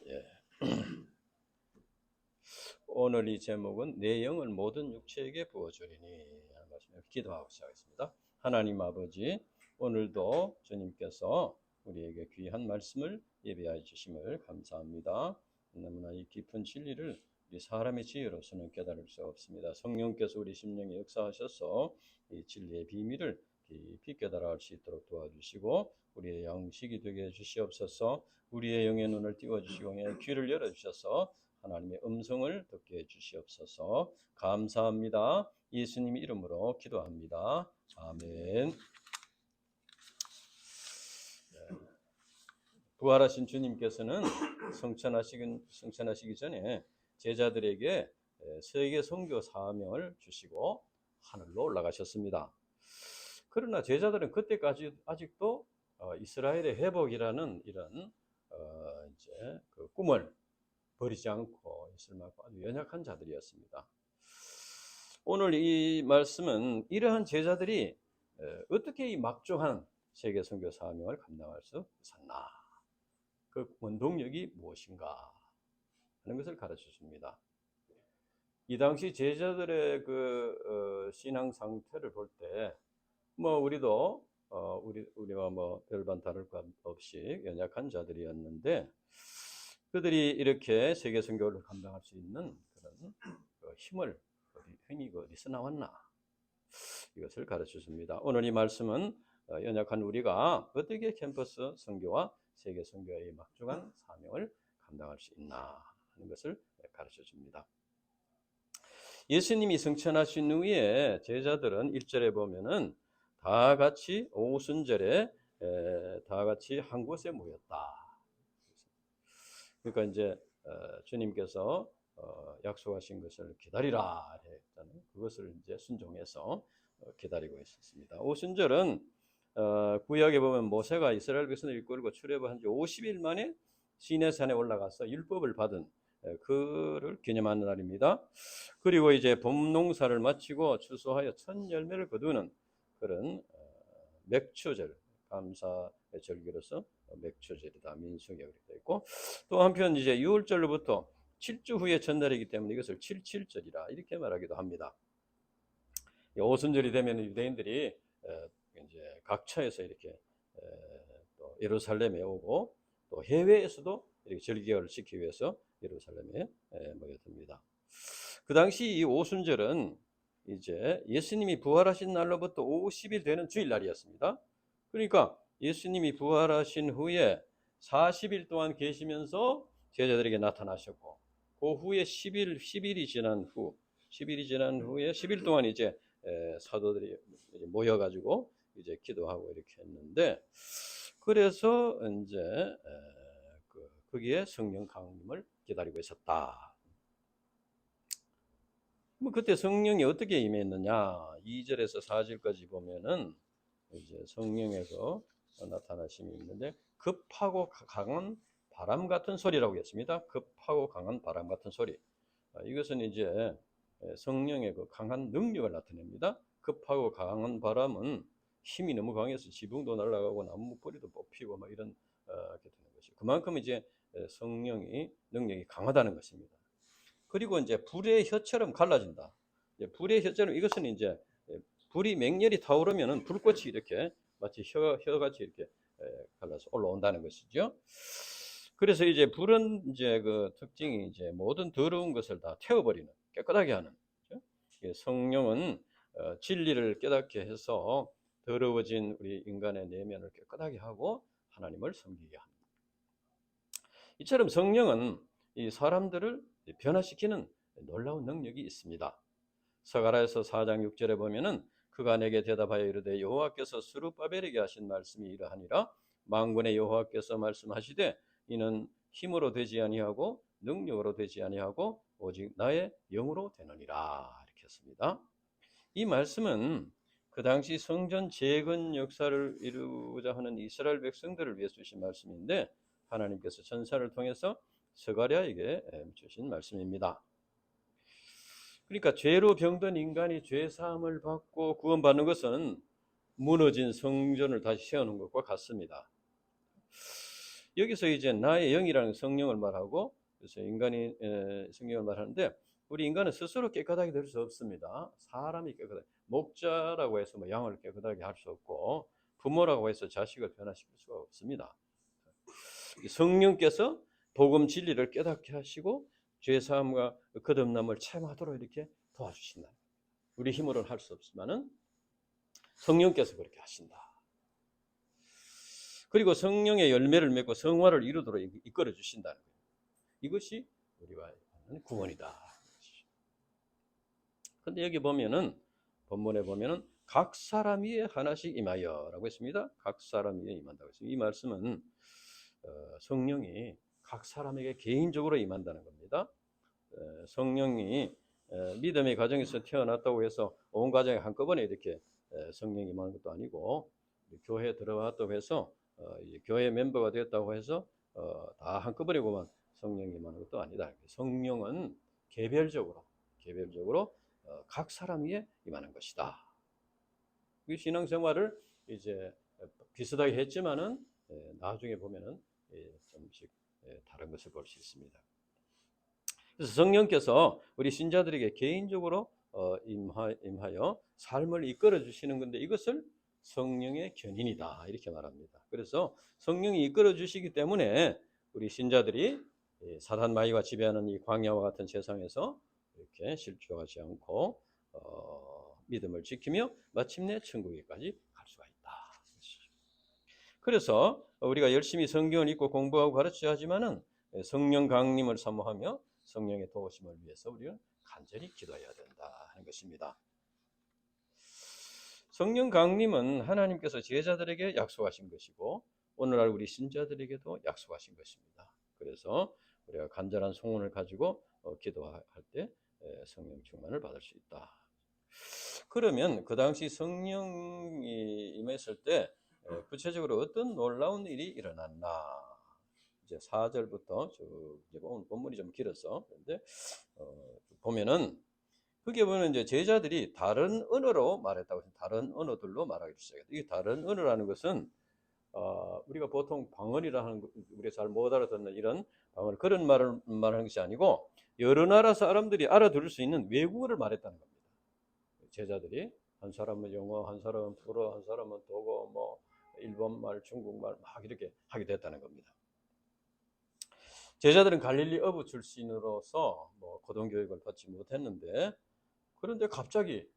예. 오늘 이 제목은 내 영을 모든 육체에게 부어주리니 하는 말씀을 기도하고 시작하겠습니다. 하나님 아버지, 오늘도 주님께서 우리에게 귀한 말씀을 예비하여 주심을 감사합니다. 너무나 이 깊은 진리를 우리 사람의 지혜로서는 깨달을 수 없습니다. 성령께서 우리 심령에 역사하셔서 이 진리의 비밀을 깊이 깨달아 수 있도록 도와주시고 우리의 양식이 되게 해주시옵소서. 우리의 영의 눈을 띄워주시고 귀를 열어주셔서 하나님의 음성을 듣게 해주시옵소서. 감사합니다. 예수님 이름으로 기도합니다. 아멘. 부활하신 주님께서는 성천하시기 전에 제자들에게 세계 선교 사명을 주시고 하늘로 올라가셨습니다. 그러나 제자들은 그때까지 아직도 이스라엘의 회복이라는 이런 이제 그 꿈을 버리지 않고 있을 만큼 아주 연약한 자들이었습니다. 오늘 이 말씀은 이러한 제자들이 어떻게 이 막중한 세계 선교 사명을 감당할 수 있었나, 그 원동력이 무엇인가 하는 것을 가르쳐 줍니다. 이 당시 제자들의 그 신앙 상태를 볼 때 우리도 우리와 별반 다를 것 없이 연약한 자들이었는데, 그들이 이렇게 세계 선교를 감당할 수 있는 그런 힘을 힘이 어디서 나왔나, 이것을 가르쳐 줍니다. 오늘 이 말씀은 연약한 우리가 어떻게 캠퍼스 선교와 세계 선교의 막중한 사명을 감당할 수 있나 하는 것을 가르쳐 줍니다. 예수님이 승천하신 후에 제자들은 1절에 보면은 다 같이 오순절에 다 같이 한 곳에 모였다. 그러니까 이제 주님께서 약속하신 것을 기다리라 했잖아요. 그것을 이제 순종해서 기다리고 있었습니다. 오순절은 구약에 보면 모세가 이스라엘 백성을 이끌고 출애굽한 지 50일 만에 시내산에 올라가서 율법을 받은 그를 기념하는 날입니다. 그리고 이제 봄 농사를 마치고 추수하여 첫 열매를 거두는 그런 맥추절, 감사의 절기로서 맥추절이다, 민수기에 그렇게 되어 있고, 또 한편 이제 유월절로부터 7주 후의 전날이기 때문에 이것을 77절이라 이렇게 말하기도 합니다. 오순절이 되면 유대인들이 이제 각처에서 이렇게 또 예루살렘에 오고, 또 해외에서도 이렇게 절기를 지키기 위해서 예루살렘에 모여듭니다. 그 당시 이 오순절은 이제 예수님이 부활하신 날로부터 50일 되는 주일날이었습니다. 그러니까 예수님이 부활하신 후에 40일 동안 계시면서 제자들에게 나타나셨고, 그 후에 10일이 지난 후에 10일 동안 이제 사도들이 모여가지고 이제 기도하고 이렇게 했는데, 그래서 이제 거기에 성령 강림을 기다리고 있었다. 그때 성령이 어떻게 임했느냐? 2절에서 4절까지 보면은 이제 성령에서 나타나심이 있는데, 급하고 강한 바람 같은 소리라고 했습니다. 급하고 강한 바람 같은 소리. 이것은 이제 성령의 그 강한 능력을 나타냅니다. 급하고 강한 바람은 힘이 너무 강해서 지붕도 날아가고 나무 뿌리도 뽑히고 이런 게 되는 것이죠. 그만큼 이제 성령이 능력이 강하다는 것입니다. 그리고 이제 불의 혀처럼 갈라진다. 불의 혀처럼, 이것은 이제 불이 맹렬히 타오르면은 불꽃이 이렇게 마치 혀같이 이렇게 갈라서 올라온다는 것이죠. 그래서 이제 불은 이제 그 특징이 이제 모든 더러운 것을 다 태워버리는, 깨끗하게 하는. 성령은 진리를 깨닫게 해서 더러워진 우리 인간의 내면을 깨끗하게 하고 하나님을 섬기게 합니다. 이처럼 성령은 이 사람들을 변화시키는 놀라운 능력이 있습니다. 서가랴서 4장 6절에 보면은 그가 내게 대답하여 이르되 여호와께서 스룹바벨에게 하신 말씀이 이러하니라. 만군의 여호와께서 말씀하시되 이는 힘으로 되지 아니하고 능력으로 되지 아니하고 오직 나의 영으로 되느니라, 이렇게 했습니다. 이 말씀은 그 당시 성전 재건 역사를 이루고자 하는 이스라엘 백성들을 위해서 주신 말씀인데, 하나님께서 전사를 통해서 스가랴에게 주신 말씀입니다. 그러니까 죄로 병든 인간이 죄 사함을 받고 구원받는 것은 무너진 성전을 다시 세우는 것과 같습니다. 여기서 이제 나의 영이라는 성령을 말하고, 그래서 인간이 성령을 말하는데, 우리 인간은 스스로 깨끗하게 될 수 없습니다. 사람이 깨끗하게, 목자라고 해서 뭐 양을 깨끗하게 할 수 없고, 부모라고 해서 자식을 변화시킬 수가 없습니다. 성령께서 복음 진리를 깨닫게 하시고 죄 사함과 거듭남을 체험하도록 이렇게 도와주신다. 우리 힘으로는 할 수 없지만은 성령께서 그렇게 하신다. 그리고 성령의 열매를 맺고 성화를 이루도록 이끌어 주신다는 거예요. 이것이 우리가 하는 구원이다. 근데 여기 보면은 본문에 보면은 각 사람 위에 하나씩 임하여라고 했습니다. 각 사람 위에 임한다고 했습니다. 이 말씀은 성령이 각 사람에게 개인적으로 임한다는 겁니다. 성령이 믿음의 가정에서 태어났다고 해서 온 가정에 한꺼번에 이렇게 성령이 임하는 것도 아니고, 교회에 들어왔다고 해서 교회 멤버가 되었다고 해서 다 한꺼번에 성령이 임하는 것도 아니다. 성령은 개별적으로 각 사람 위에 임하는 것이다. 이 신앙생활을 이제 비슷하게 했지만은 나중에 보면은 좀씩 다른 것을 볼 수 있습니다. 그래서 성령께서 우리 신자들에게 개인적으로 임하여 삶을 이끌어 주시는 건데, 이것을 성령의 견인이다 이렇게 말합니다. 그래서 성령이 이끌어 주시기 때문에 우리 신자들이 사단 마귀가 지배하는 이 광야와 같은 세상에서 이렇게 실족하지 않고 믿음을 지키며 마침내 천국에까지 갈 수가 있다. 그래서 우리가 열심히 성경을 읽고 공부하고 가르쳐야 하지만은 성령 강림을 사모하며 성령의 도우심을 위해서 우리는 간절히 기도해야 된다 하는 것입니다. 성령 강림은 하나님께서 제자들에게 약속하신 것이고 오늘날 우리 신자들에게도 약속하신 것입니다. 그래서 우리가 간절한 소원을 가지고 기도할 때 성령 충만을 받을 수 있다. 그러면 그 당시 성령이 임했을 때 구체적으로 어떤 놀라운 일이 일어났나? 이제 4절부터 쭉 이제 본문이 좀 길어서 그런데 보면은 그게 보면 이제 제자들이 다른 언어로 말했다고 해서 다른 언어들로 말하기 시작했다. 이 다른 언어라는 것은 우리가 보통 방언이라 하는 우리가 잘 못 알아듣는 이런 방언, 그런 말을 말하는 것이 아니고 여러 나라 사람들이 알아들을 수 있는 외국어를 말했다는 겁니다. 제자들이 한 사람은 영어, 한 사람은 불어, 한 사람은 독어, 뭐 일본말, 중국말 막 이렇게 하게 됐다는 겁니다. 제자들은 갈릴리 어부 출신으로서 뭐 고등교육을 받지 못했는데 그런데 갑자기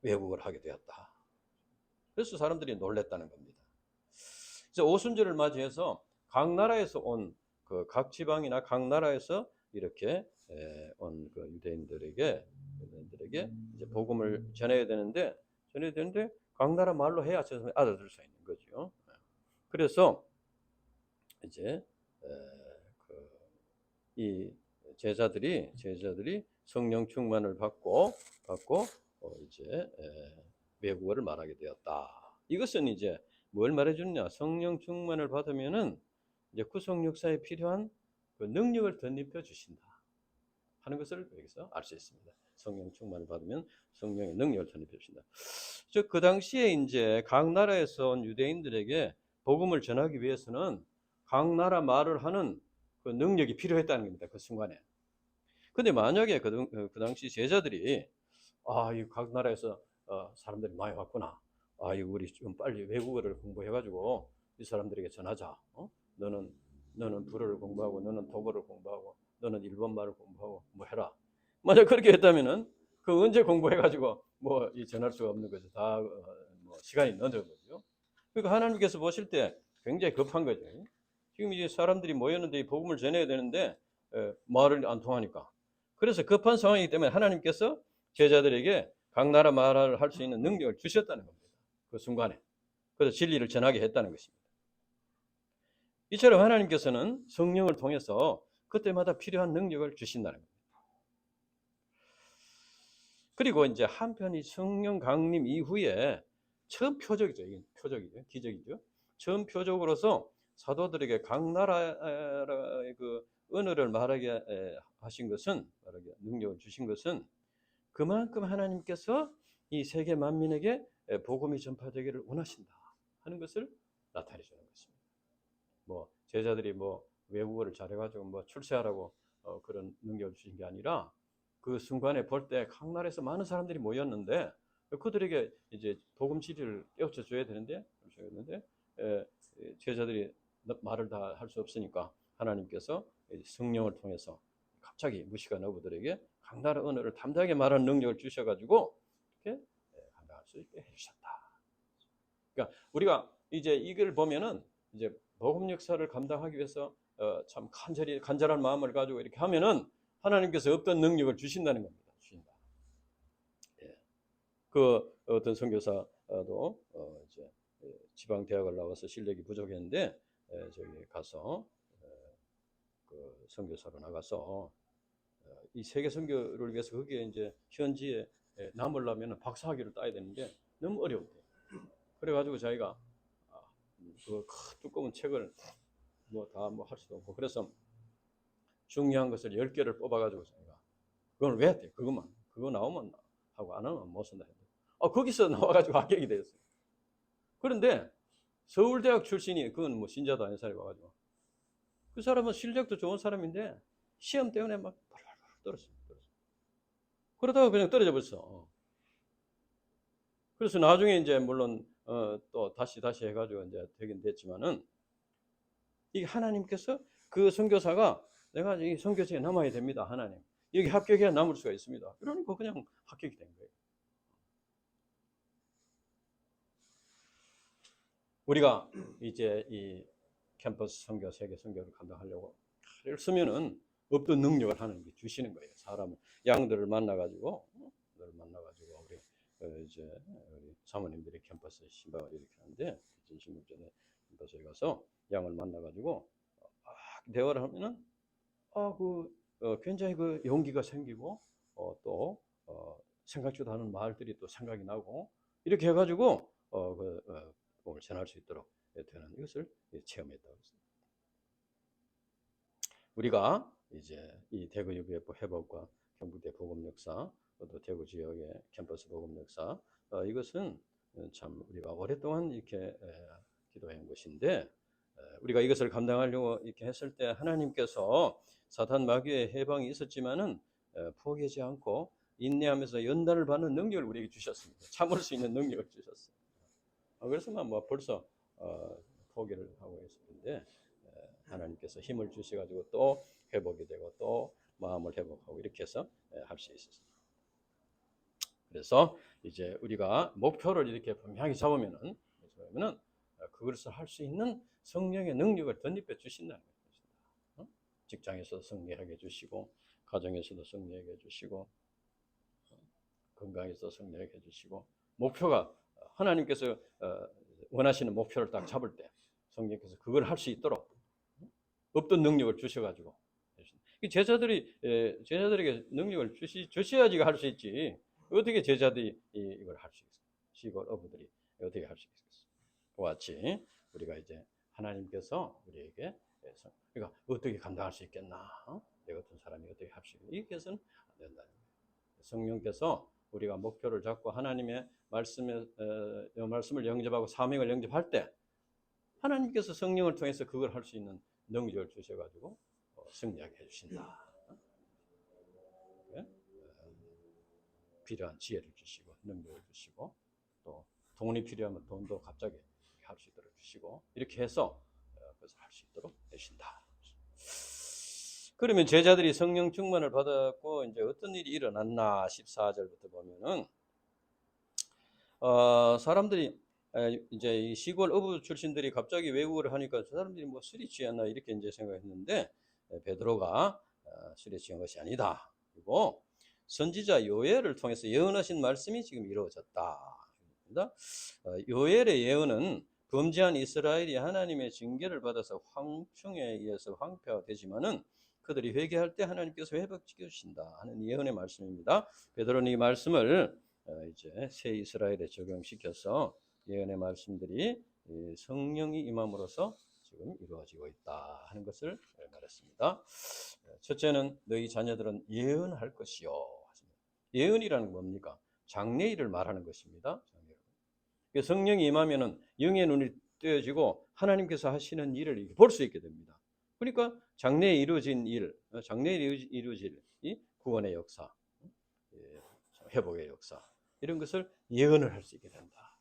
외국어를 하게 되었다. 그래서 사람들이 놀랬다는 겁니다. 그래서 오순절을 맞이해서 각 나라에서 온 그 각 지방이나 각 나라에서 이렇게 온 그 유대인들에게 이제 복음을 전해야 되는데 각 나라 말로 해야 알아들을 수 있는 거죠. 그래서 이제 이 제자들이 성령 충만을 받고 이제 외국어를 말하게 되었다. 이것은 이제 뭘 말해주느냐? 성령 충만을 받으면은 이제 구속 역사에 필요한 그 능력을 덧입혀 주신다 하는 것을 여기서 알 수 있습니다. 성령 충만을 받으면 성령의 능력을 덧입혀 주신다. 즉 그 당시에 이제 각 나라에서 온 유대인들에게 복음을 전하기 위해서는 각 나라 말을 하는 그 능력이 필요했다는 겁니다. 그 순간에. 근데 만약에 그 당시 제자들이 이 각 나라에서 사람들이 많이 왔구나. 이거 우리 좀 빨리 외국어를 공부해가지고 이 사람들에게 전하자. 너는 불어를 공부하고, 너는 독어를 공부하고, 너는 일본말을 공부하고, 뭐 해라. 만약 그렇게 했다면은 그 언제 공부해가지고 뭐 전할 수가 없는 거죠. 다 뭐 시간이 늦은 거죠. 그러니까 하나님께서 보실 때 굉장히 급한 거죠. 지금 이제 사람들이 모였는데 이 복음을 전해야 되는데 말을 안 통하니까. 그래서 급한 상황이기 때문에 하나님께서 제자들에게 각 나라 말을 할 수 있는 능력을 주셨다는 겁니다. 그 순간에. 그래서 진리를 전하게 했다는 것입니다. 이처럼 하나님께서는 성령을 통해서 그때마다 필요한 능력을 주신다는 겁니다. 그리고 이제 한편이 성령 강림 이후에 처음 표적이죠. 기적이죠. 처음 표적으로서 사도들에게 각 나라의 그 언어를 말하게 하신 것은, 말하게 능력을 주신 것은 그만큼 하나님께서 이 세계 만민에게 복음이 전파되기를 원하신다 하는 것을 나타내 주는 것입니다. 뭐 제자들이 뭐 외국어를 잘해가지고 뭐 출세하라고 그런 능력을 주신 게 아니라 그 순간에 볼 때 각 나라에서 많은 사람들이 모였는데 그들에게 이제 복음 진리를 깨우쳐 줘야 되는데 제자들이 말을 다 할 수 없으니까 하나님께서 성령을 통해서 갑자기 무식한 어부들에게 각 나라 언어를 담대하게 말하는 능력을 주셔가지고 이렇게 감당할 수 있게 해주셨다. 그러니까 우리가 이제 이걸 보면은 이제 복음 역사를 감당하기 위해서 참 간절한 마음을 가지고 이렇게 하면은 하나님께서 없던 능력을 주신다는 겁니다. 주신다. 예. 그 어떤 선교사도 이제 지방 대학을 나와서 실력이 부족했는데 저기 가서 그 선교사로 나가서 이 세계 선교를 위해서 거기에 이제 현지에 남으려면 박사학위를 따야 되는데 너무 어려웠대요. 그래가지고 자기가 그 두꺼운 책을 뭐 다 뭐 할 수도 없고 그래서 중요한 것을 10개를 뽑아가지고 자기가 그걸 왜 했대? 그것만 그거 나오면 하고 안 하면 못 쓴다 했대. 거기서 나와가지고 합격이 되었어요. 그런데 서울대학 출신이 그건 뭐 신자도 아닌 사람이 와가지고 그 사람은 실력도 좋은 사람인데 시험 때문에 막 떨어졌어요. 그러다가 그냥 떨어져 버렸어. 그래서 나중에 이제 물론 또 다시 해가지고 이제 되긴 됐지만은 이게 하나님께서 그 선교사가 내가 이 선교지에 남아야 됩니다. 하나님 여기 합격해야 남을 수가 있습니다. 그러니까 그냥 합격이 된 거예요. 우리가 이제 이 캠퍼스 선교, 세계 선교를 감당하려고 칼을 쓰면은 없던 능력을 하나님께 주시는 거예요. 사람 양들을 만나가지고 우리 이제 우리 사모님들이 캠퍼스 신방을 이렇게 하는데 전신국전에 캠퍼스에 가서 양을 만나가지고 대화를 하면은 굉장히 그 용기가 생기고 또 생각지도 않은 말들이 또 생각이 나고 이렇게 해가지고 복음을 전할 수 있도록 되는 이것을 체험했다고 했습니다. 우리가 이제 이 대구 UBF 회복과 경북대 복음 역사 또 대구 지역의 캠퍼스 복음 역사 이것은 참 우리가 오랫동안 이렇게 기도한 것인데 우리가 이것을 감당하려고 이렇게 했을 때 하나님께서 사탄 마귀의 해방이 있었지만은 포기하지 않고 인내하면서 연단을 받는 능력을 우리에게 주셨습니다. 참을 수 있는 능력을 주셨어요. 그래서만 뭐 벌써 포기를 하고 있을 텐데 하나님께서 힘을 주셔가지고 또 회복이 되고 또 마음을 회복하고 이렇게 해서 할 수 있었습니다. 그래서 이제 우리가 목표를 이렇게 분명히 잡으면은 그것을 할 수 있는 성령의 능력을 덧입혀 주신다는 것입니다. 직장에서도 승리하게 해주시고 가정에서도 승리하게 해주시고 건강에서 승리하게 해주시고 목표가 하나님께서 원하시는 목표를 딱 잡을 때 성령께서 그걸 할 수 있도록 없던 능력을 주셔가지고 제자들에게 능력을 주셔야지 할 수 있지 어떻게 제자들이 이걸 할 수 있어요? 시골 어부들이 어떻게 할 수 있겠어요? 그와 같이 우리가 이제 하나님께서 우리에게 그러니까 어떻게 감당할 수 있겠나? 내 같은 사람이 어떻게 할 수 있겠나? 이렇게 해서는 안 된다는 거예요. 성령께서 우리가 목표를 잡고 하나님의 말씀을 영접하고 사명을 영접할 때 하나님께서 성령을 통해서 그걸 할 수 있는 능력을 주셔가지고 승리하게 해주신다. 필요한 지혜를 주시고 능력을 주시고 또 돈이 필요하면 돈도 갑자기 할 수 있도록 주시고 이렇게 해서 그것을 할 수 있도록 해주신다. 그러면 제자들이 성령 충만을 받았고 이제 어떤 일이 일어났나 14절부터 보면은 사람들이 이제 이 시골 어부 출신들이 갑자기 외국어를 하니까 저 사람들이 뭐 술이 취했나 이렇게 이제 생각했는데 베드로가 술에 취한 것이 아니다. 그리고 선지자 요엘을 통해서 예언하신 말씀이 지금 이루어졌다. 요엘의 예언은 범죄한 이스라엘이 하나님의 징계를 받아서 황충에 의해서 황폐가 되지만은 그들이 회개할 때 하나님께서 회복시켜 주신다 하는 예언의 말씀입니다. 베드로는 이 말씀을 이제 새 이스라엘에 적용시켜서 예언의 말씀들이 성령이 임함으로써 지금 이루어지고 있다 하는 것을 말했습니다. 첫째는 너희 자녀들은 예언할 것이요. 예언이라는 건 뭡니까? 장래일을 말하는 것입니다. 성령이 임하면은 영의 눈이 되어지고 하나님께서 하시는 일을 볼 수 있게 됩니다. 그러니까 장래에 이루어진 일, 장래에 이루어질 이 구원의 역사, 회복의 역사 이런 것을 예언을 할 수 있게 된다.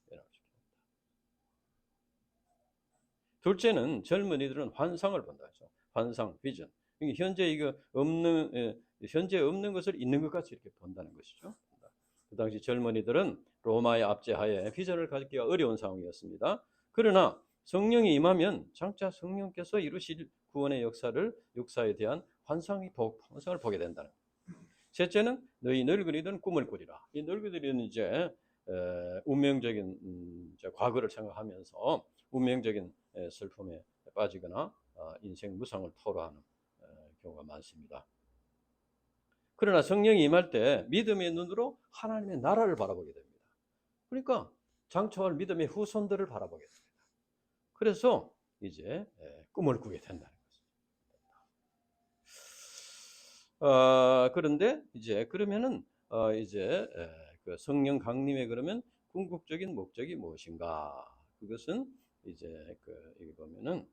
둘째는 젊은이들은 환상을 본다죠. 환상, 비전. 현재 현재 없는 것을 있는 것 같이 이렇게 본다는 것이죠. 그 당시 젊은이들은 로마의 압제하에 비전을 갖기가 어려운 상황이었습니다. 그러나 성령이 임하면 장차 성령께서 이루실 구원의 역사에 대한 환상을 보게 된다는 거예요. 셋째는 너희 늙은이들은 꿈을 꾸리라. 이 늙은이들은 이제 운명적인 과거를 생각하면서 운명적인 슬픔에 빠지거나 인생 무상을 토로하는 경우가 많습니다. 그러나 성령이 임할 때 믿음의 눈으로 하나님의 나라를 바라보게 됩니다. 그러니까 장차올 믿음의 후손들을 바라보게 됩니다. 그래서 이제 꿈을 꾸게 된다는 것입니다. 그런데 이제 그러면은 이제 그 성령 강림의 그러면 궁극적인 목적이 무엇인가? 그것은 이제 여기 보면은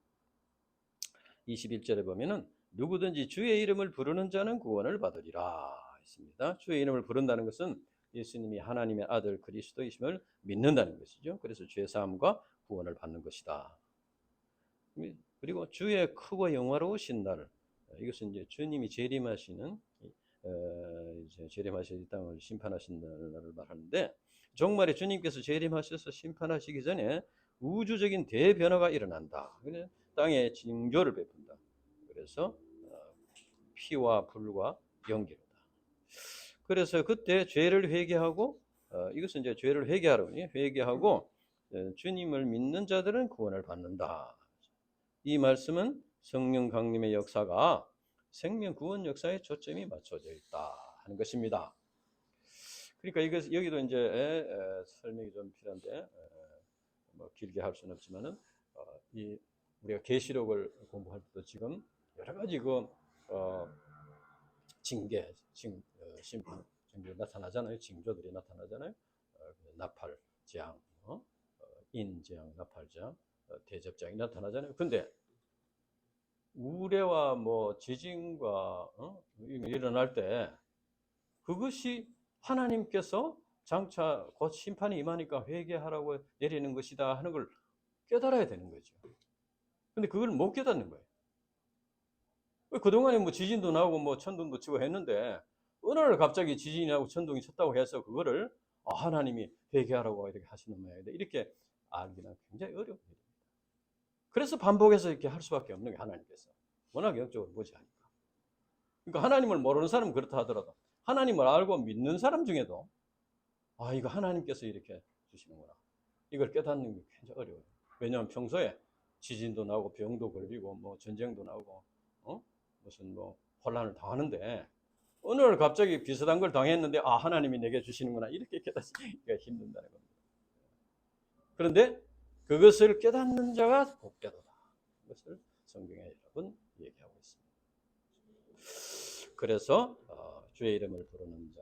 21절에 보면은 누구든지 주의 이름을 부르는 자는 구원을 받으리라 했습니다. 주의 이름을 부른다는 것은 예수님이 하나님의 아들 그리스도이심을 믿는다는 것이죠. 그래서 죄 사함과 구원을 받는 것이다. 그리고 주의 크고 영화로우신 날, 이것은 이제 주님이 재림하시는 이제 재림하셔서 이 땅을 심판하신 날을 말하는데, 종말에 주님께서 재림하셔서 심판하시기 전에 우주적인 대변화가 일어난다. 땅에 징조를 베푼다. 그래서 피와 불과 연기로다. 그래서 그때 죄를 회개하고 이것은 이제 죄를 회개하고 주님을 믿는 자들은 구원을 받는다. 이 말씀은 성령 강림의 역사가 생명 구원 역사에 초점이 맞춰져 있다 하는 것입니다. 그러니까 여기도 이제 설명이 좀 필요한데 뭐 길게 할 수는 없지만은 우리가 계시록을 공부할 때도 지금 여러 가지 징계, 심판, 나타나잖아요. 징조들이 나타나잖아요. 나팔, 재앙, 인재앙, 나팔재앙, 대접장이 나타나잖아요. 근데 우레와 뭐 지진과 일어날 때 그것이 하나님께서 장차 곧 심판이 임하니까 회개하라고 내리는 것이다 하는 걸 깨달아야 되는 거죠. 근데 그걸 못 깨닫는 거예요. 그동안에 뭐 지진도 나고 뭐 천둥도 치고 했는데 어느 날 갑자기 지진이 나고 천둥이 쳤다고 해서 그거를 하나님이 회개하라고 이렇게 하시는 모양인데 이렇게 알기는 굉장히 어려운 일입니다. 그래서 반복해서 이렇게 할 수밖에 없는 게 하나님께서 워낙 영적으로 무지하니까. 그러니까 하나님을 모르는 사람은 그렇다 하더라도 하나님을 알고 믿는 사람 중에도 이거 하나님께서 이렇게 주시는구나. 이걸 깨닫는 게 굉장히 어려워요. 왜냐하면 평소에 지진도 나고 병도 걸리고 뭐 전쟁도 나고 무슨 뭐 혼란을 당하는데 어느 날 갑자기 비슷한 걸 당했는데 하나님이 내게 주시는구나 이렇게 깨닫기가 힘든다는 겁니다. 그런데 그것을 깨닫는 자가 복되도다. 그것을 성경에 여러 번 얘기하고 있습니다. 그래서 주의 이름을 부르는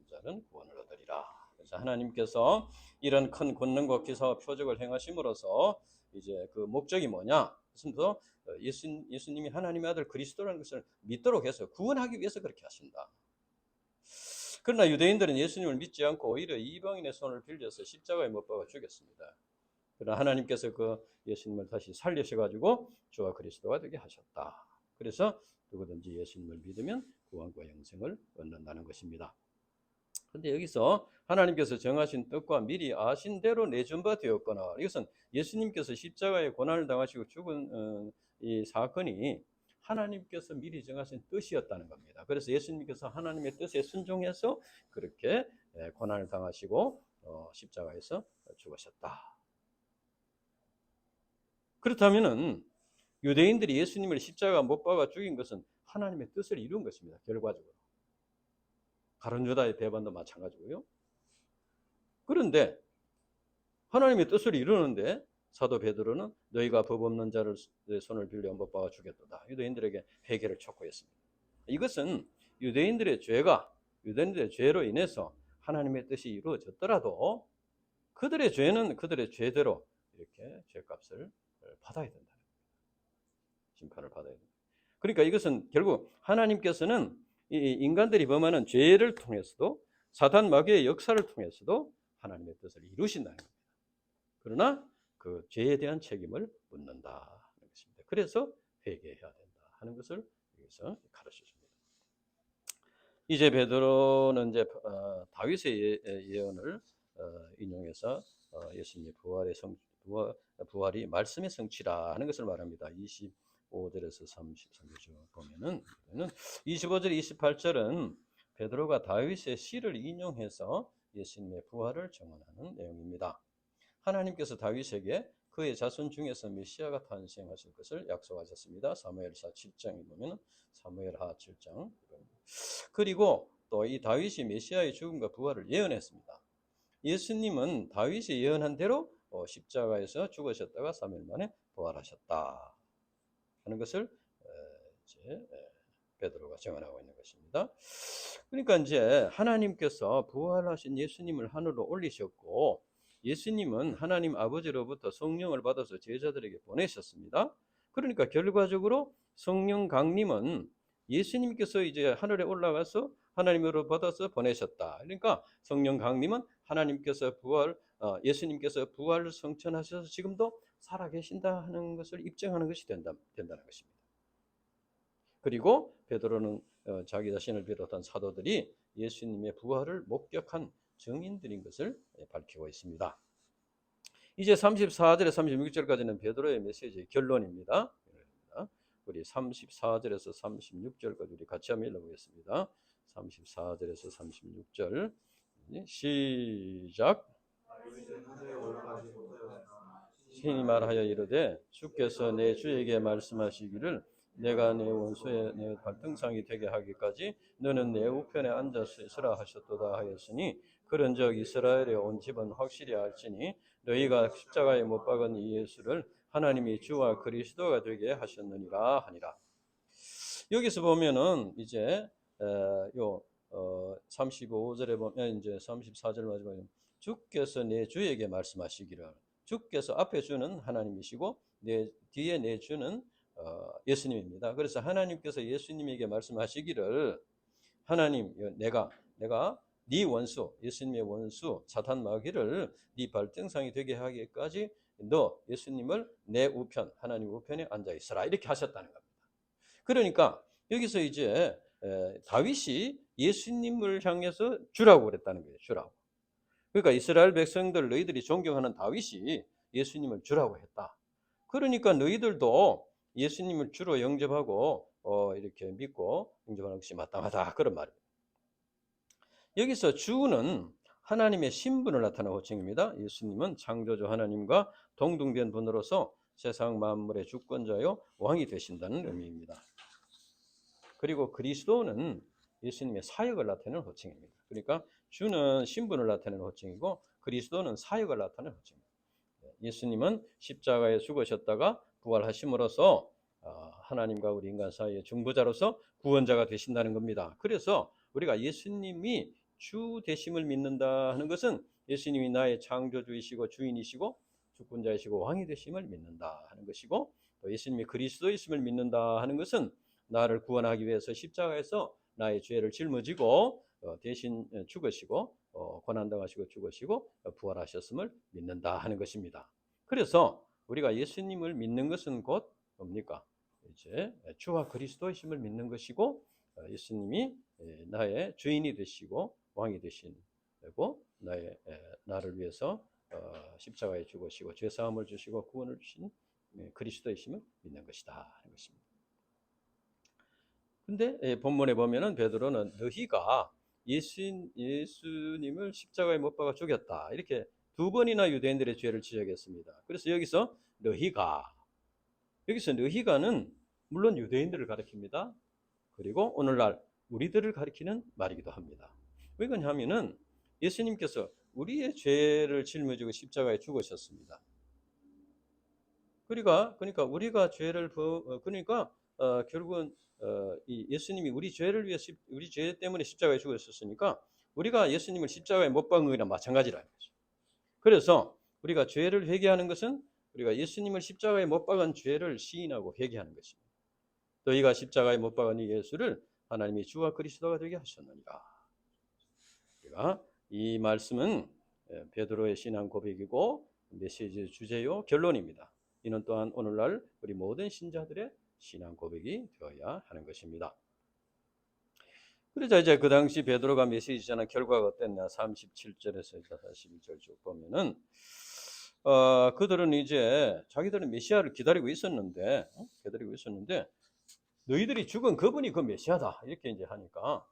자는 구원을 얻으리라. 그래서 하나님께서 이런 큰 권능과 기사와 표적을 행하심으로써 이제 그 목적이 뭐냐? 그래서 예수님이 하나님의 아들 그리스도라는 것을 믿도록 해서 구원하기 위해서 그렇게 하신다. 그러나 유대인들은 예수님을 믿지 않고 오히려 이방인의 손을 빌려서 십자가에 못 박아 죽였습니다. 그러나 하나님께서 그 예수님을 다시 살리셔가지고 주와 그리스도가 되게 하셨다. 그래서 누구든지 예수님을 믿으면 구원과 영생을 얻는다는 것입니다. 그런데 여기서 하나님께서 정하신 뜻과 미리 아신 대로 내준 바 되었거나, 이것은 예수님께서 십자가에 고난을 당하시고 죽은 이 사건이 하나님께서 미리 정하신 뜻이었다는 겁니다. 그래서 예수님께서 하나님의 뜻에 순종해서 그렇게 고난을 당하시고 십자가에서 죽으셨다. 그렇다면은 유대인들이 예수님을 십자가 못 박아 죽인 것은 하나님의 뜻을 이룬 것입니다. 결과적으로. 가룟 유다의 배반도 마찬가지고요. 그런데 하나님의 뜻을 이루는데 사도 베드로는 너희가 법 없는 자를 손을 빌려 못 박아 죽였도다. 유대인들에게 회개를 촉구했습니다. 이것은 유대인들의 죄로 인해서 하나님의 뜻이 이루어졌더라도 그들의 죄는 그들의 죄대로 이렇게 죄값을 받아야 된다. 심판을 받아야 된다. 그러니까 이것은 결국 하나님께서는 이 인간들이 범하는 죄를 통해서도 사탄 마귀의 역사를 통해서도 하나님의 뜻을 이루신다는 겁니다. 그러나 그 죄에 대한 책임을 묻는다 하는 것입니다. 그래서 회개해야 된다 하는 것을 여기서 가르쳐줍니다. 이제 베드로는 이제 다윗의 예언을 인용해서 예수님의 부활이 말씀의 성취라 하는 것을 말합니다. 25절에서 33절 보면은 25절, 28절은 베드로가 다윗의 시를 인용해서 예수님의 부활을 증언하는 내용입니다. 하나님께서 다윗에게 그의 자손 중에서 메시아가 탄생하실 것을 약속하셨습니다. 사무엘하 7장에 보면 사무엘하 7장. 그리고 또 이 다윗이 메시아의 죽음과 부활을 예언했습니다. 예수님은 다윗이 예언한 대로 십자가에서 죽으셨다가 3일 만에 부활하셨다 하는 것을 이제 베드로가 증언하고 있는 것입니다. 그러니까 이제 하나님께서 부활하신 예수님을 하늘로 올리셨고 예수님은 하나님 아버지로부터 성령을 받아서 제자들에게 보내셨습니다. 그러니까 결과적으로 성령 강림은 예수님께서 이제 하늘에 올라가서 하나님으로 받아서 보내셨다. 그러니까 성령 강림은 하나님께서 예수님께서 부활을 성천하셔서 지금도 살아계신다 하는 것을 입증하는 것이 된다는 것입니다. 그리고 베드로는 자기 자신을 비롯한 사도들이 예수님의 부활을 목격한 증인들인 것을 밝히고 있습니다. 이제 34절에서 36절까지는 베드로의 메시지의 결론입니다. 우리 34절에서 36절까지 우리 같이 한번 읽어보겠습니다. 34절에서 36절 시작. 신이 말하여 이르되 주께서 내 주에게 말씀하시기를 내가 내 원수의 내 발등상이 되게 하기까지 너는 내 우편에 앉아서 있으라 하셨도다 하였으니 그런즉 이스라엘의 온 집은 확실히 알지니 너희가 십자가에 못 박은 이 예수를 하나님이 주와 그리스도가 되게 하셨느니라 하니라. 여기서 보면은 이제 35절에 보면 이제 34절 마지막에 주께서 내 주에게 말씀하시기를, 주께서 앞에 주는 하나님이시고 내 뒤에 내 주는 예수님입니다. 그래서 하나님께서 예수님에게 말씀하시기를 하나님 내가 네 원수 예수님의 원수 사탄 마귀를 네 발등상이 되게 하기까지 너 예수님을 내 우편 하나님 우편에 앉아 있어라 이렇게 하셨다는 겁니다. 그러니까 여기서 이제 다윗이 예수님을 향해서 주라고 그랬다는 거예요. 주라고. 그러니까 이스라엘 백성들 너희들이 존경하는 다윗이 예수님을 주라고 했다. 그러니까 너희들도 예수님을 주로 영접하고 이렇게 믿고 영접하는 것이 마땅하다 그런 말입니다. 여기서 주는 하나님의 신분을 나타내는 호칭입니다. 예수님은 창조주 하나님과 동등된 분으로서 세상 만물의 주권자요 왕이 되신다는 의미입니다. 그리고 그리스도는 예수님의 사역을 나타내는 호칭입니다. 그러니까 주는 신분을 나타내는 호칭이고 그리스도는 사역을 나타내는 호칭입니다. 예수님은 십자가에 죽으셨다가 부활하심으로써 하나님과 우리 인간 사이의 중보자로서 구원자가 되신다는 겁니다. 그래서 우리가 예수님이 주 되심을 믿는다 하는 것은 예수님이 나의 창조주이시고 주인이시고 주권자이시고 왕이 되심을 믿는다 하는 것이고 또 예수님이 그리스도이심을 믿는다 하는 것은 나를 구원하기 위해서 십자가에서 나의 죄를 짊어지고 대신 죽으시고 고난당하시고 죽으시고 부활하셨음을 믿는다 하는 것입니다. 그래서 우리가 예수님을 믿는 것은 곧 뭡니까? 이제 주와 그리스도이심을 믿는 것이고 예수님이 나의 주인이 되시고 왕이 되신 고 나를 위해서 십자가에 죽으시고 죄 사함을 주시고 구원을 주신 그리스도이심을 믿는 것이다 하는 것입니다. 근데 본문에 보면은 베드로는 너희가 예수님을 십자가에 못 박아 죽였다 이렇게 두 번이나 유대인들의 죄를 지적했습니다. 그래서 여기서 너희가는 물론 유대인들을 가리킵니다. 그리고 오늘날 우리들을 가리키는 말이기도 합니다. 왜 그러냐면은 예수님께서 우리의 죄를 짊어지고 십자가에 죽으셨습니다. 그러니까 우리가 죄를 결국은 이 예수님이 우리 죄를 위해 우리 죄 때문에 십자가에 죽으셨으니까 우리가 예수님을 십자가에 못 박은 것이나 마찬가지라는 거죠. 그래서 우리가 죄를 회개하는 것은 우리가 예수님을 십자가에 못 박은 죄를 시인하고 회개하는 것입니다. 너희가 십자가에 못 박은 이 예수를 하나님이 주와 그리스도가 되게 하셨느니라. 우리가 이 말씀은 베드로의 신앙 고백이고 메시지의 주제요 결론입니다. 이는 또한 오늘날 우리 모든 신자들의 신앙 고백이 되어야 하는 것입니다. 그러자 이제 그 당시 베드로가 메시지 전한 결과가 어땠냐? 37절에서 41절 쭉 보면은 그들은 이제 자기들은 메시아를 기다리고 있었는데 너희들이 죽은 그분이 그 메시아다 이렇게 이제 하니까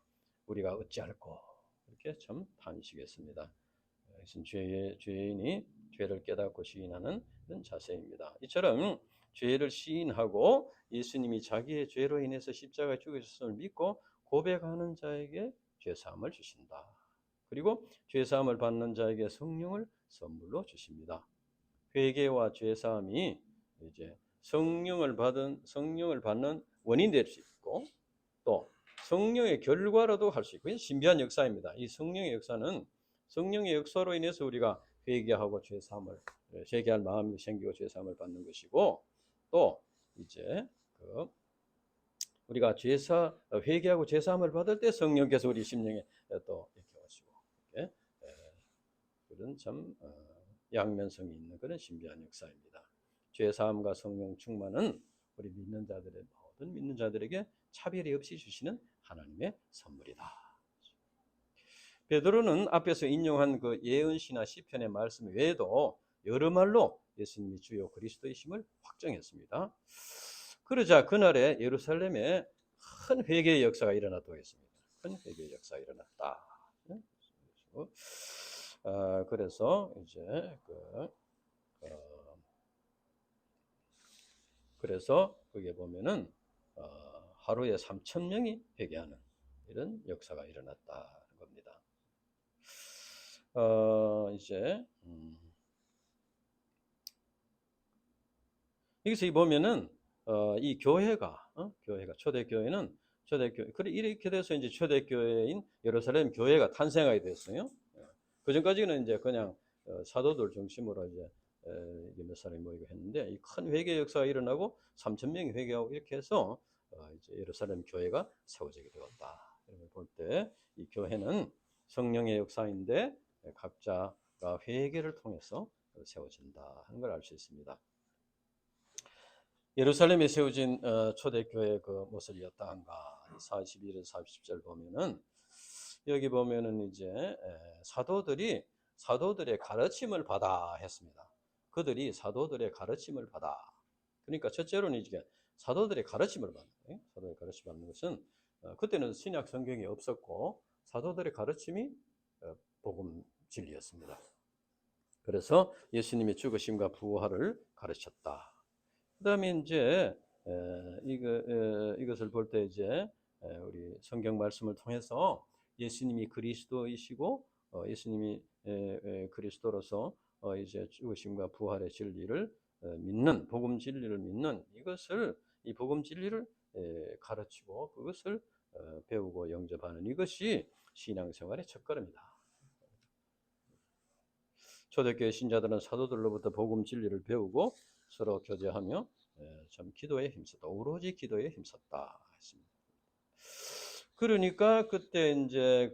우리가 어찌할꼬 이렇게 참 탄식했습니다. 이것은 죄인이 죄를 깨닫고 시인하는 그런 자세입니다. 이처럼 죄를 시인하고 예수님이 자기의 죄로 인해서 십자가에 죽으셨음을 믿고 고백하는 자에게 죄사함을 주신다. 그리고 죄사함을 받는 자에게 성령을 선물로 주십니다. 회개와 죄사함이 이제 성령을 받는 원인 될 수 있고 또 성령의 결과로도 할 수 있고 신비한 역사입니다. 이 성령의 역사는 성령의 역사로 인해서 우리가 회개하고 죄사함을 회개할 마음이 생기고 죄사함을 받는 것이고 또 이제 우리가 회개하고 죄사함을 받을 때 성령께서 우리 심령에 또 이렇게 오시고 이렇게 그런 참 양면성이 있는 그런 신비한 역사입니다. 죄사함과 성령 충만은 우리 모든 믿는 자들에게 차별이 없이 주시는 하나님의 선물이다. 베드로는 앞에서 인용한 그 예언시나 시편의 말씀 외에도 여러 말로 예수님이 주요 그리스도이심을 확정했습니다. 그러자 그날에 예루살렘에 큰 회개의 역사가 일어났다고 했습니다. 큰 회개의 역사가 일어났다. 그래서 이제 그래서 거기에 보면은 하루에 3,000명이 회개하는 이런 역사가 일어났다는 겁니다. 이제 여기서 보면은 이 교회가 초대교회는 그래 이렇게 돼서 이제 초대교회인 예루살렘 교회가 탄생하게 됐어요. 그 전까지는 이제 그냥 사도들 중심으로 이제 몇 사람이 모이고 했는데 이 큰 회개 역사가 일어나고 3,000명이 회개하고 이렇게 해서 이제 예루살렘 교회가 세워지게 되었다. 볼 때 이 교회는 성령의 역사인데 각자가 회개를 통해서 세워진다 하는 걸 알 수 있습니다. 예루살렘에 세워진 초대교회 그 모습이 어떠한가? 41절 40절 보면은 여기 보면은 이제 사도들의 가르침을 받아 했습니다. 그들이 사도들의 가르침을 받아. 그러니까 첫째로는 이제 사도들의 가르침을 받는. 사도들의 가르침 받는 것은 그때는 신약 성경이 없었고 사도들의 가르침이 복음 진리였습니다. 그래서 예수님의 죽으심과 부활을 가르쳤다. 그다음에 이제 이것을 볼 때 이제 우리 성경 말씀을 통해서 예수님이 그리스도이시고 예수님이 그리스도로서 이제 죽으심과 부활의 진리를 믿는 복음 진리를 믿는 이 복음 진리를 가르치고 그것을 배우고 영접하는 이것이 신앙생활의 첫걸음이다. 초대교회 신자들은 사도들로부터 복음 진리를 배우고 서로 교제하며 참 기도에 힘썼다. 오로지 기도에 힘썼다 했습니다. 그러니까 그때 이제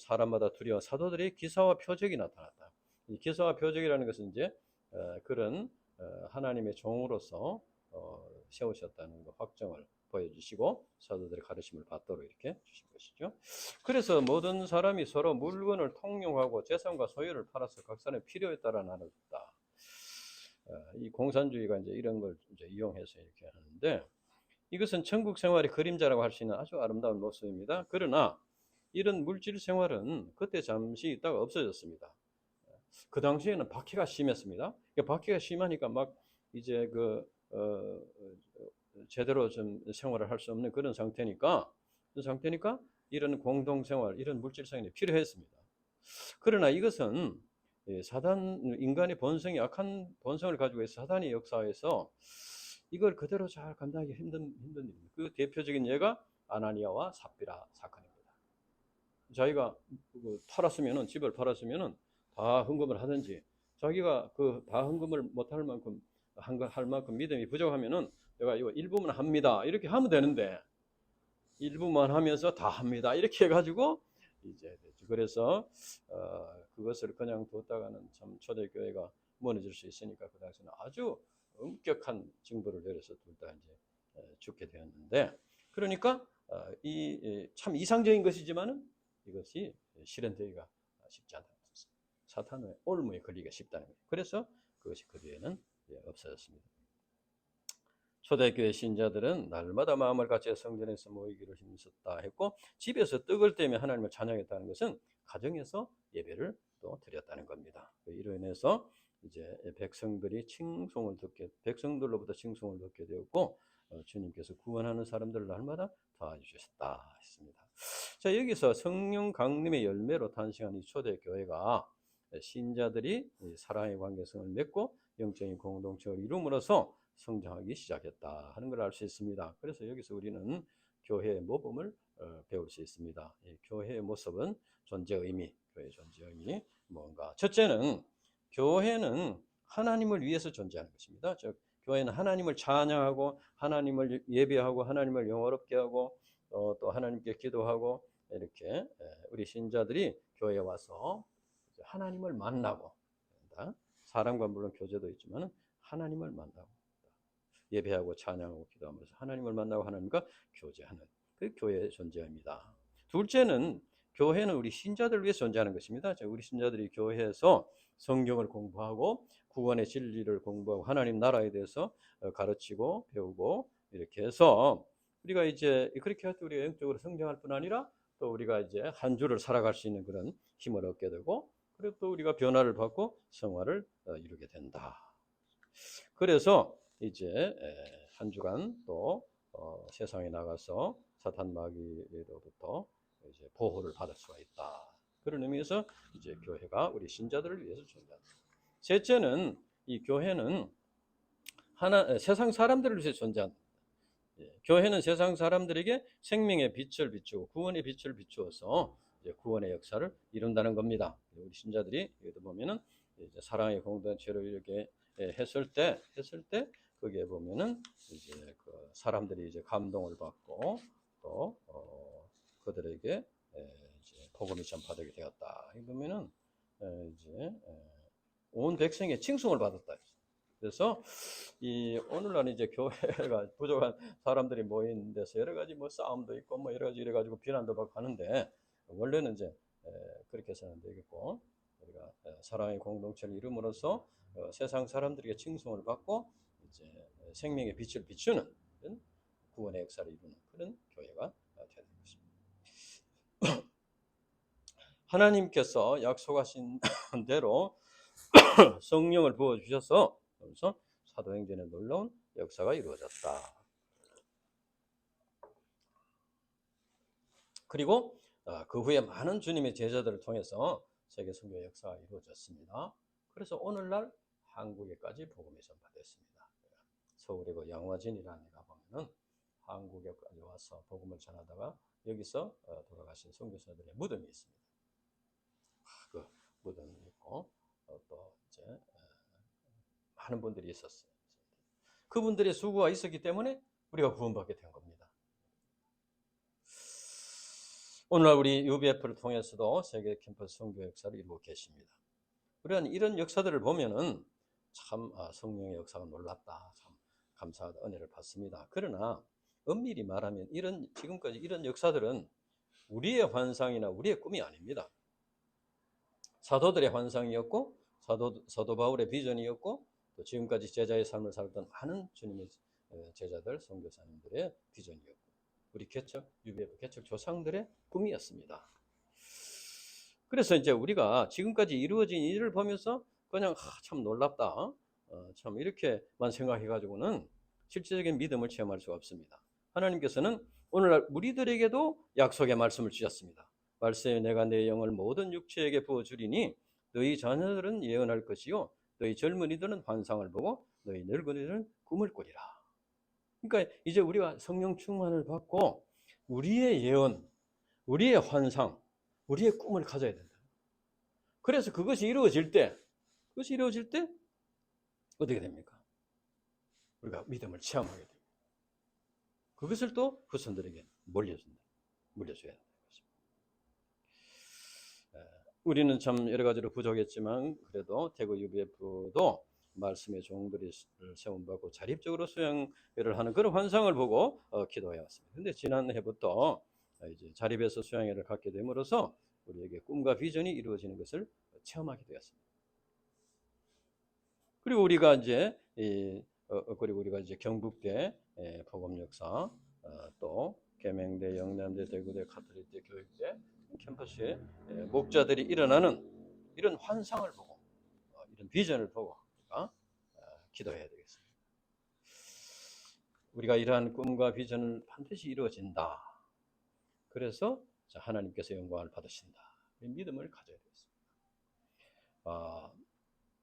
사람마다 두려워 사도들의 기사와 표적이 나타났다. 이 기사와 표적이라는 것은 이제 그런 하나님의 종으로서 세우셨다는 거 확정을 보여주시고 사도들의 가르침을 받도록 이렇게 주신 것이죠. 그래서 모든 사람이 서로 물건을 통용하고 재산과 소유를 팔아서 각 사람의 필요에 따라 나눠줬다. 이 공산주의가 이제 이런 걸 이제 이용해서 이렇게 하는데 이것은 천국 생활의 그림자라고 할 수 있는 아주 아름다운 모습입니다. 그러나 이런 물질 생활은 그때 잠시 있다가 없어졌습니다. 그 당시에는 박해가 심했습니다. 박해가 심하니까 막 이제 제대로 좀 생활을 할 수 없는 그런 상태니까 이런 공동생활, 이런 물질 생활이 필요했습니다. 그러나 이것은 인간의 본성이 악한 본성을 가지고 있어 사단의 역사에서 이걸 그대로 잘 감당하기 힘든 일입니다. 그 대표적인 예가 아나니아와 삽비라 사건입니다. 자기가 집을 팔았으면은 다 헌금을 하든지, 자기가 그 다 헌금을 못할 만큼 할 만큼 믿음이 부족하면은 내가 이거 일부만 합니다 이렇게 하면 되는데, 일부만 하면서 다 합니다 이렇게 해가지고 이제 그래서 그것을 그냥 뒀다가는 참 초대교회가 무너질 수 있으니까 그 당시에는 아주 엄격한 징벌을 내려서 둘 다 이제 죽게 되었는데, 그러니까 이 참 이상적인 것이지만은 이것이 실현되기가 쉽지 않다. 사탄의 올무에 걸리기가 쉽다는 거예요. 그래서 그것이 그 뒤에는 없어졌습니다. 초대교회 신자들은 날마다 마음을 같이 성전에서 모이기를 힘썼다 했고, 집에서 떡을 떼며 하나님을 찬양했다는 것은 가정에서 예배를 또 드렸다는 겁니다. 이로 인해서 이제 백성들이 칭송을 듣게, 백성들로부터 칭송을 듣게 되었고, 주님께서 구원하는 사람들을 날마다 도와주셨다 했습니다. 자, 여기서 성령 강림의 열매로 탄생한 이 초대교회가 신자들이 사랑의 관계성을 맺고 영적인 공동체를 이룸으로써 성장하기 시작했다 하는 걸 알 수 있습니다. 그래서 여기서 우리는 교회의 모범을 배울 수 있습니다. 교회의 모습은 존재 의미, 교회의 존재 의미 뭔가? 첫째는 교회는 하나님을 위해서 존재하는 것입니다. 즉 교회는 하나님을 찬양하고 하나님을 예배하고 하나님을 영화롭게 하고 또 하나님께 기도하고, 이렇게 우리 신자들이 교회에 와서 하나님을 만나고, 사람과 물론 교제도 있지만 하나님을 만나고 예배하고 찬양하고 기도하면서 하나님을 만나고 하나님과 교제하는 그 교회의 존재입니다. 둘째는 교회는 우리 신자들을 위해 존재하는 것입니다. 우리 신자들이 교회에서 성경을 공부하고 구원의 진리를 공부하고 하나님 나라에 대해서 가르치고 배우고, 이렇게 해서 우리가 이제 그렇게 해서 우리가 영적으로 성장할 뿐 아니라 또 우리가 이제 한 주를 살아갈 수 있는 그런 힘을 얻게 되고, 그리고 또 우리가 변화를 받고 성화를 이루게 된다. 그래서 이제 한 주간 또 세상에 나가서 사탄 마귀로부터 이제 보호를 받을 수가 있다. 그런 의미에서 이제 교회가 우리 신자들을 위해서 존재한다. 셋째는 이 교회는 세상 사람들을 위해서 존재한다. 교회는 세상 사람들에게 생명의 빛을 비추고 구원의 빛을 비추어서 이제 구원의 역사를 이룬다는 겁니다. 우리 신자들이 여기도 보면은 이제 사랑의 공동체로 이렇게 했을 때 거기에 보면은 이제 그 사람들이 이제 감동을 받고 또 그들에게 이제 복음이 전파되게 되었다. 이 보면은 이제 온 백성의 칭송을 받았다. 그래서 이 오늘날 이제 교회가 부족한 사람들이 모인 데서 여러 가지 뭐 싸움도 있고 뭐 여러 가지 이래 가지고 비난도 받고 하는데, 원래는 이제 그렇게 해서는 안 되겠고, 우리가 사랑의 공동체를 이룸으로써 세상 사람들에게 칭송을 받고 이제 생명의 빛을 비추는 그런 구원의 역사를 이루는 그런 교회가 되는 것입니다. 하나님께서 약속하신 대로 성령을 부어 주셔서 그래서 사도행전에 놀라운 역사가 이루어졌다. 그리고 그 후에 많은 주님의 제자들을 통해서 세계 선교 역사가 이루어졌습니다. 그래서 오늘날 한국에까지 복음이 전파됐습니다. 서울의 그 양화진이라는 데 가보면은 한국에까지 와서 복음을 전하다가 여기서 돌아가신 선교사들의 무덤이 있습니다. 그 무덤이 있고 또 이제 많은 분들이 있었어요. 그분들의 수고가 있었기 때문에 우리가 구원받게 된 겁니다. 오늘날 우리 UBF를 통해서도 세계 캠퍼스 선교 역사를 이루고 계십니다. 우리는 이런 역사들을 보면은 참 성령의 역사가 놀랍다, 참 감사하다, 은혜를 받습니다. 그러나 엄밀히 말하면 지금까지 이런 역사들은 우리의 환상이나 우리의 꿈이 아닙니다. 사도들의 환상이었고 사도 바울의 비전이었고 또 지금까지 제자의 삶을 살던 많은 주님의 제자들, 선교사님들의 비전이었고 우리 UBF 개척 조상들의 꿈이었습니다. 그래서 이제 우리가 지금까지 이루어진 일을 보면서 그냥 참 놀랍다, 참 이렇게만 생각해가지고는 실질적인 믿음을 체험할 수가 없습니다. 하나님께서는 오늘날 우리들에게도 약속의 말씀을 주셨습니다. 말세에 내가 내 영을 모든 육체에게 부어주리니 너희 자녀들은 예언할 것이요 너희 젊은이들은 환상을 보고 너희 늙은이들은 꿈을 꾸리라. 그러니까 이제 우리가 성령 충만을 받고 우리의 예언, 우리의 환상, 우리의 꿈을 가져야 된다. 그래서 그것이 이루어질 때 어떻게 됩니까? 우리가 믿음을 체험하게 됩니다. 그것을 또 후손들에게 물려줘야 되는 것입니다. 우리는 참 여러 가지로 부족했지만 그래도 대구 UBF도 말씀의 종들이 세움받고 자립적으로 수양회를 하는 그런 환상을 보고 기도해 왔습니다. 그런데 지난해부터 이제 자립해서 수양회를 갖게 됨으로써 우리에게 꿈과 비전이 이루어지는 것을 체험하게 되었습니다. 그리고 우리가 이제 경북대 복음역사, 또 계명대, 영남대, 대구대, 가톨릭대, 교육대 캠퍼스에 목자들이 일어나는 이런 환상을 보고 이런 비전을 보고 우리가 기도해야 되겠습니다. 우리가 이러한 꿈과 비전을 반드시 이루어진다. 그래서 하나님께서 영광을 받으신다. 믿음을 가져야 되겠습니다.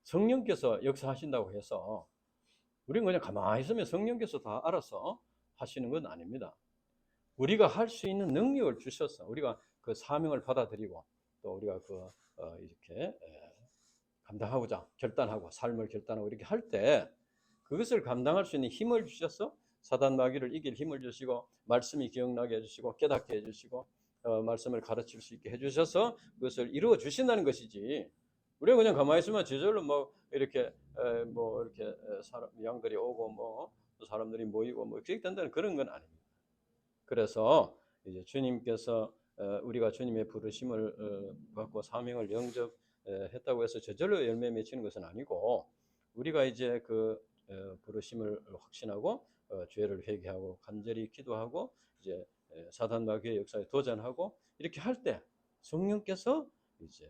성령께서 역사하신다고 해서 우리는 그냥 가만히 있으면 성령께서 다 알아서 하시는 건 아닙니다. 우리가 할 수 있는 능력을 주셔서 우리가 그 사명을 받아들이고 또 우리가 이렇게 감당하고자 결단하고 삶을 결단하고 이렇게 할 때 그것을 감당할 수 있는 힘을 주셔서 사단 마귀를 이길 힘을 주시고 말씀이 기억나게 해주시고 깨닫게 해주시고 말씀을 가르칠 수 있게 해주셔서 그것을 이루어 주신다는 것이지. 우리가 그냥 가만히 있으면 저절로 이렇게 양들이 오고 사람들이 모이고 그렇게 된다는 그런 건 아닙니다. 그래서 이제 주님께서 우리가 주님의 부르심을 받고 사명을 영접했다고 해서 저절로 열매 맺히는 것은 아니고 우리가 이제 그 부르심을 확신하고 죄를 회개하고 간절히 기도하고 이제 사단 마귀의 역사에 도전하고 이렇게 할 때 성령께서 이제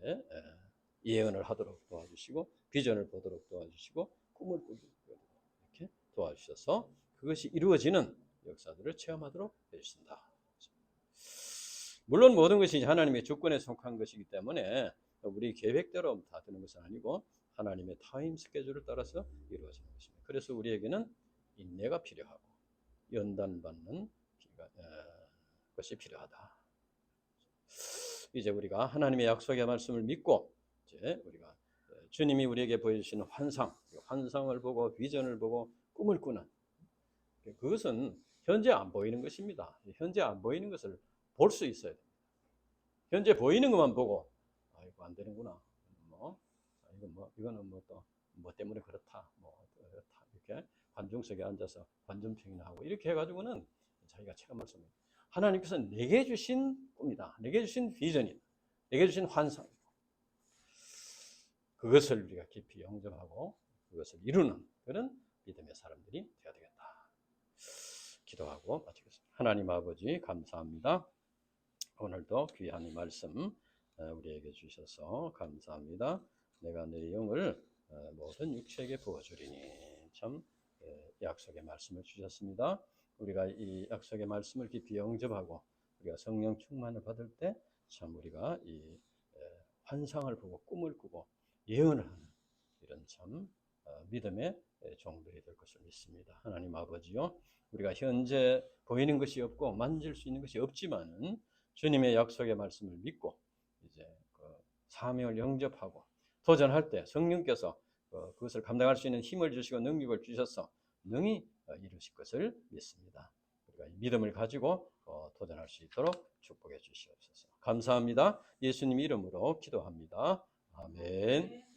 예언을 하도록 도와주시고 비전을 보도록 도와주시고 꿈을 꾸도록 이렇게 도와주셔서 그것이 이루어지는 역사들을 체험하도록 해주신다. 물론 모든 것이 하나님의 주권에 속한 것이기 때문에 우리 계획대로 다 되는 것은 아니고 하나님의 타임 스케줄을 따라서 이루어지는 것입니다. 그래서 우리에게는 인내가 필요하고 연단받는 것이 필요하다. 이제 우리가 하나님의 약속의 말씀을 믿고 이제 우리가 주님이 우리에게 보여주시는 환상을 보고 비전을 보고 꿈을 꾸는 그것은 현재 안 보이는 것입니다. 현재 안 보이는 것을 볼 수 있어야 됩니다. 현재 보이는 것만 보고 이거 안 되는구나. 이거는 뭐 때문에 그렇다. 그렇다. 이렇게 관중 속에 앉아서 관중평이나 하고 이렇게 해가지고는 자기가 체험할 수 없는 하나님께서 내게 주신 꿈이다. 내게 주신 비전이다. 내게 주신 환상이다. 그것을 우리가 깊이 영접하고 그것을 이루는 그런 믿음의 사람들이 되어야 되겠다. 기도하고 마치겠습니다. 하나님 아버지 감사합니다. 오늘도 귀한 이 말씀 우리에게 주셔서 감사합니다. 내가 내 영을 모든 육체에게 부어주리니 참 약속의 말씀을 주셨습니다. 우리가 이 약속의 말씀을 깊이 영접하고 우리가 성령 충만을 받을 때 참 우리가 이 환상을 보고 꿈을 꾸고 예언을 하는 이런 참 믿음의 종들이 될 것을 믿습니다. 하나님 아버지요, 우리가 현재 보이는 것이 없고 만질 수 있는 것이 없지만은 주님의 약속의 말씀을 믿고 이제 사명을 영접하고 도전할 때 성령께서 그것을 감당할 수 있는 힘을 주시고 능력을 주셔서 능히 이루실 것을 믿습니다. 우리가 믿음을 가지고 도전할 수 있도록 축복해 주시옵소서. 감사합니다. 예수님 이름으로 기도합니다. 아멘.